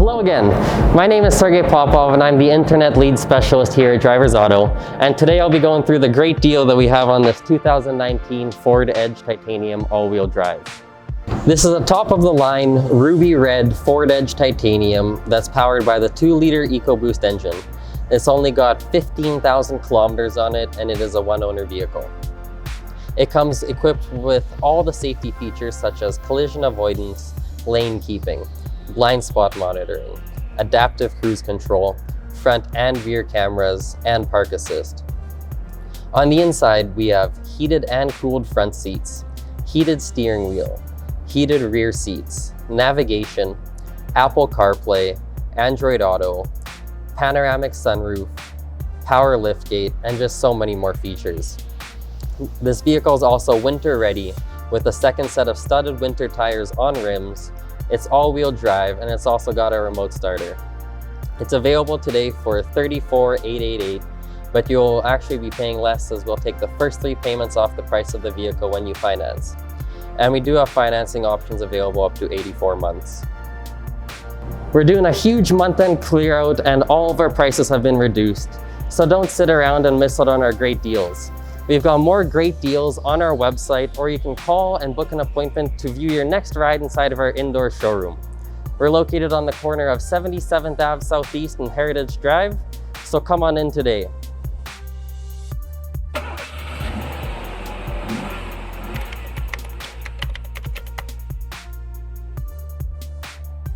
Hello again. My name is Sergey Popov and I'm the Internet Lead Specialist here at Drivers Auto. And today I'll be going through the great deal that we have on this 2019 Ford Edge Titanium all-wheel drive. This is a top-of-the-line ruby red Ford Edge Titanium that's powered by the 2-liter EcoBoost engine. It's only got 15,000 kilometers on it and it is a one-owner vehicle. It comes equipped with all the safety features such as collision avoidance, lane keeping, blind spot monitoring, adaptive cruise control, front and rear cameras, and park assist. On the inside, we have heated and cooled front seats, heated steering wheel, heated rear seats, navigation, Apple CarPlay, Android Auto, panoramic sunroof, power liftgate, and just so many more features. This vehicle is also winter ready with a second set of studded winter tires on rims. It's all-wheel drive and it's also got a remote starter. It's available today for $34,888, but you'll actually be paying less as we'll take the first 3 payments off the price of the vehicle when you finance. And we do have financing options available up to 84 months. We're doing a huge month-end clear out and all of our prices have been reduced. So don't sit around and miss out on our great deals. We've got more great deals on our website, or you can call and book an appointment to view your next ride inside of our indoor showroom. We're located on the corner of 77th Ave Southeast and Heritage Drive, so come on in today.